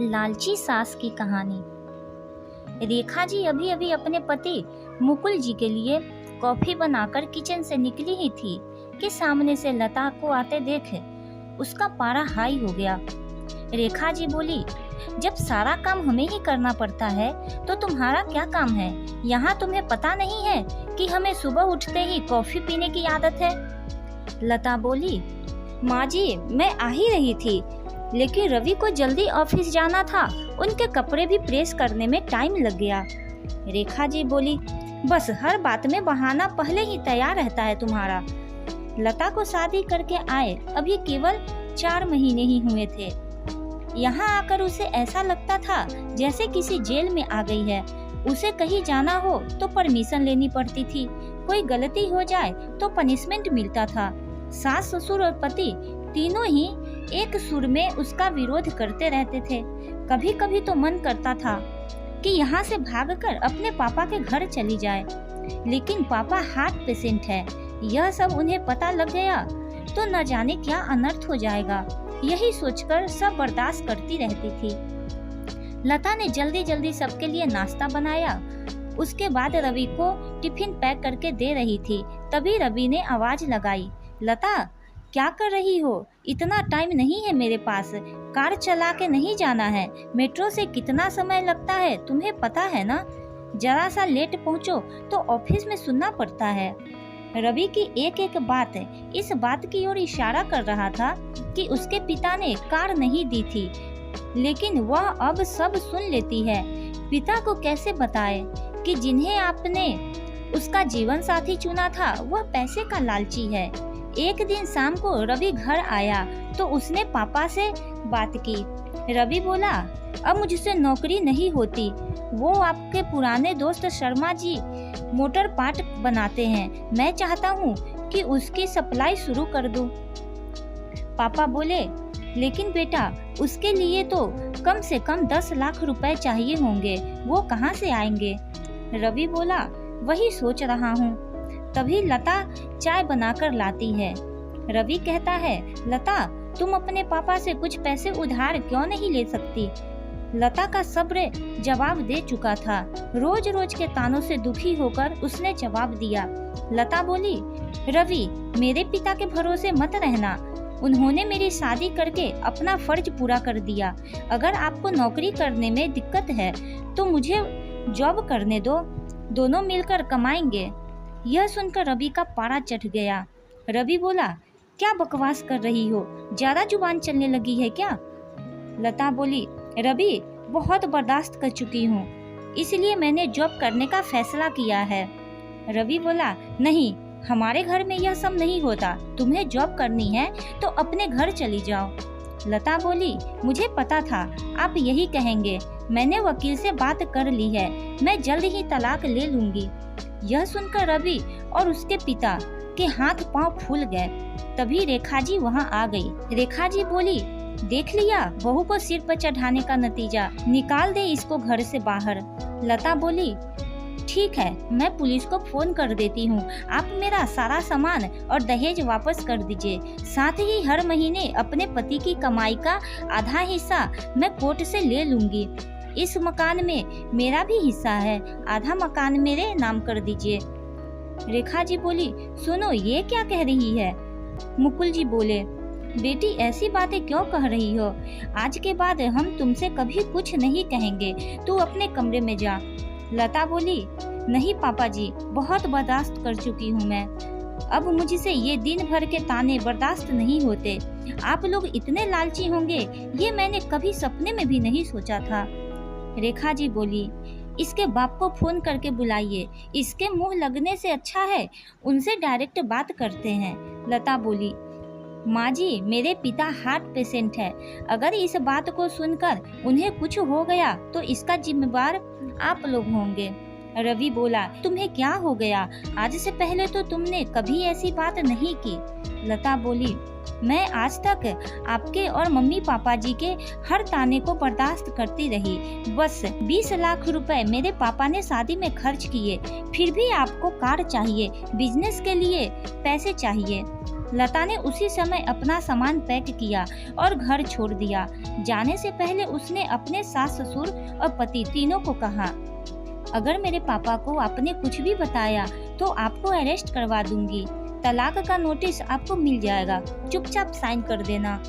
लालची सास की कहानी। रेखा जी अभी अभी अपने पति मुकुल जी के लिए कॉफी बनाकर किचन से निकली ही थी कि सामने से लता को आते देख उसका पारा हाई हो गया। रेखा जी बोली, जब सारा काम हमें ही करना पड़ता है तो तुम्हारा क्या काम है? यहाँ तुम्हें पता नहीं है कि हमें सुबह उठते ही कॉफी पीने की आदत है? लता बोली, माँ जी मैं आ ही रही थी, लेकिन रवि को जल्दी ऑफिस जाना था, उनके कपड़े भी प्रेस करने में टाइम लग गया। रेखा जी बोली, बस हर बात में बहाना पहले ही तैयार रहता है तुम्हारा। लता को शादी करके आए अभी केवल 4 महीने ही हुए थे। यहाँ आकर उसे ऐसा लगता था जैसे किसी जेल में आ गई है। उसे कहीं जाना हो तो परमिशन लेनी पड़ती थी, कोई गलती हो जाए तो पनिशमेंट मिलता था। सास ससुर और पति तीनों ही एक सुर में उसका विरोध करते रहते थे। कभी कभी तो मन करता था कि यहाँ से भागकर अपने पापा के घर चली जाए, लेकिन पापा हार्ट पेशेंट है। यह सब उन्हें पता लग गया तो न जाने क्या अनर्थ हो जाएगा। यही सोचकर सब बर्दाश्त करती रहती थी। लता ने जल्दी जल्दी सबके लिए नाश्ता बनाया। उसके बाद रवि को टिफिन पैक करके दे रही थी, तभी रवि ने आवाज लगाई, लता क्या कर रही हो? इतना टाइम नहीं है मेरे पास, कार चला के नहीं जाना है। मेट्रो से कितना समय लगता है तुम्हें पता है ना? जरा सा लेट पहुँचो तो ऑफिस में सुनना पड़ता है। रवि की एक एक बात इस बात की ओर इशारा कर रहा था कि उसके पिता ने कार नहीं दी थी, लेकिन वह अब सब सुन लेती है। पिता को कैसे बताए कि जिन्हें आपने उसका जीवन साथी चुना था वह पैसे का लालची है। एक दिन शाम को रवि घर आया तो उसने पापा से बात की। रवि बोला, अब मुझसे नौकरी नहीं होती, वो आपके पुराने दोस्त शर्मा जी मोटर पार्ट बनाते हैं, मैं चाहता हूँ कि उसकी सप्लाई शुरू कर दूं। पापा बोले, लेकिन बेटा उसके लिए तो कम से कम 10 लाख रुपए चाहिए होंगे, वो कहाँ से आएंगे? रवि बोला, वही सोच रहा हूँ। तभी लता चाय बनाकर लाती है। रवि कहता है, लता तुम अपने पापा से कुछ पैसे उधार क्यों नहीं ले सकती? लता का सब्र जवाब दे चुका था। रोज रोज के तानों से दुखी होकर उसने जवाब दिया। लता बोली, रवि मेरे पिता के भरोसे मत रहना, उन्होंने मेरी शादी करके अपना फर्ज पूरा कर दिया। अगर आपको नौकरी करने में दिक्कत है तो मुझे जॉब करने दो, दोनों मिलकर कमाएंगे। यह सुनकर रवि का पारा चढ़ गया। रवि बोला, क्या बकवास कर रही हो, ज्यादा जुबान चलने लगी है क्या? लता बोली, रवि बहुत बर्दाश्त कर चुकी हूँ, इसलिए मैंने जॉब करने का फैसला किया है। रवि बोला, नहीं हमारे घर में यह सब नहीं होता, तुम्हें जॉब करनी है तो अपने घर चली जाओ। लता बोली, मुझे पता था आप यही कहेंगे, मैंने वकील से बात कर ली है, मैं जल्द ही तलाक ले लूंगी। यह सुनकर रवि और उसके पिता के हाथ पांव फूल गए। तभी रेखा जी वहाँ आ गई। रेखा जी बोली, देख लिया बहू को सिर पर चढ़ाने का नतीजा, निकाल दे इसको घर से बाहर। लता बोली, ठीक है मैं पुलिस को फोन कर देती हूँ, आप मेरा सारा सामान और दहेज वापस कर दीजिए, साथ ही हर महीने अपने पति की कमाई का आधा हिस्सा मैं कोर्ट से ले लूंगी। इस मकान में मेरा भी हिस्सा है, आधा मकान मेरे नाम कर दीजिए। रेखा जी बोली, सुनो ये क्या कह रही है? मुकुल जी बोले, बेटी ऐसी बातें क्यों कह रही हो? आज के बाद हम तुमसे कभी कुछ नहीं कहेंगे, तू अपने कमरे में जा। लता बोली, नहीं पापा जी, बहुत बर्दाश्त कर चुकी हूँ मैं, अब मुझसे ये दिन भर के ताने बर्दाश्त नहीं होते। आप लोग इतने लालची होंगे ये मैंने कभी सपने में भी नहीं सोचा था। रेखा जी बोली, इसके बाप को फोन करके बुलाइए, इसके मुंह लगने से अच्छा है उनसे डायरेक्ट बात करते हैं। लता बोली, माँ जी मेरे पिता हार्ट पेशेंट है, अगर इस बात को सुनकर उन्हें कुछ हो गया तो इसका जिम्मेदार आप लोग होंगे। रवि बोला, तुम्हें क्या हो गया? आज से पहले तो तुमने कभी ऐसी बात नहीं की। लता बोली, मैं आज तक आपके और मम्मी पापा जी के हर ताने को बर्दाश्त करती रही, बस 20 लाख रुपए मेरे पापा ने शादी में खर्च किए, फिर भी आपको कार चाहिए, बिजनेस के लिए पैसे चाहिए। लता ने उसी समय अपना सामान पैक किया और घर छोड़ दिया। जाने से पहले उसने अपने सास ससुर और पति तीनों को कहा, अगर मेरे पापा को आपने कुछ भी बताया तो आपको अरेस्ट करवा दूंगी। तलाक का नोटिस आपको मिल जाएगा, चुपचाप साइन कर देना।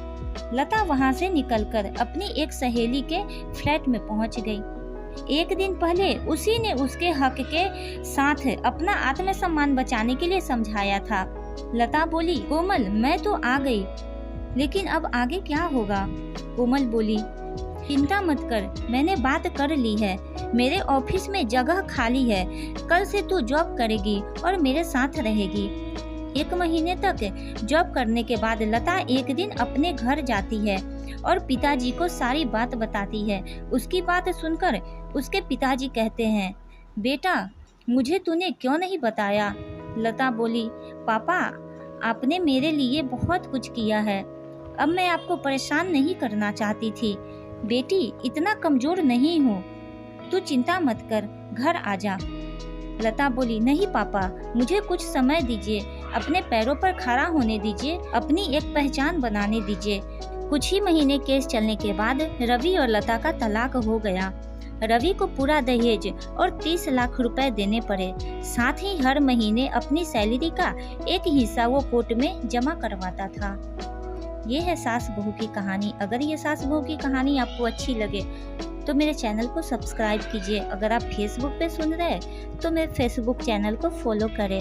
लता वहां से निकलकर अपनी एक सहेली के फ्लैट में पहुंच गई। एक दिन पहले उसी ने उसके हक के साथ अपना आत्मसम्मान बचाने के लिए समझाया था। लता बोली, कोमल मैं तो आ गई, लेकिन अब आगे क्या होगा? कोमल बोली, चिंता मत कर, मैंने बात कर ली है। मेरे ऑफिस में जगह खाली है। कल से तू जॉब करेगी और मेरे साथ रहेगी। 1 महीने तक जॉब करने के बाद लता एक दिन अपने घर जाती है और पिताजी को सारी बात बताती है। उसकी बात सुनकर उसके पिताजी कहते हैं, बेटा मुझे तूने क्यों नहीं बताया? लता बोली, पापा आपने मेरे लिए बहुत कुछ किया है, अब मैं आपको परेशान नहीं करना चाहती थी। बेटी इतना कमजोर नहीं हूँ, तू चिंता मत कर, घर आ जा। लता बोली, नहीं पापा मुझे कुछ समय दीजिए, अपने पैरों पर खड़ा होने दीजिए, अपनी एक पहचान बनाने दीजिए। कुछ ही महीने केस चलने के बाद रवि और लता का तलाक हो गया। रवि को पूरा दहेज और 30 लाख रुपए देने पड़े। साथ ही हर महीने अपनी सैलरी का एक हिस्सा वो कोर्ट में जमा करवाता था। ये है सास बहू की कहानी। अगर ये सास बहू की कहानी आपको अच्छी लगे तो मेरे चैनल को सब्सक्राइब कीजिए। अगर आप फेसबुक पे सुन रहे हैं तो मेरे फेसबुक चैनल को फॉलो करें।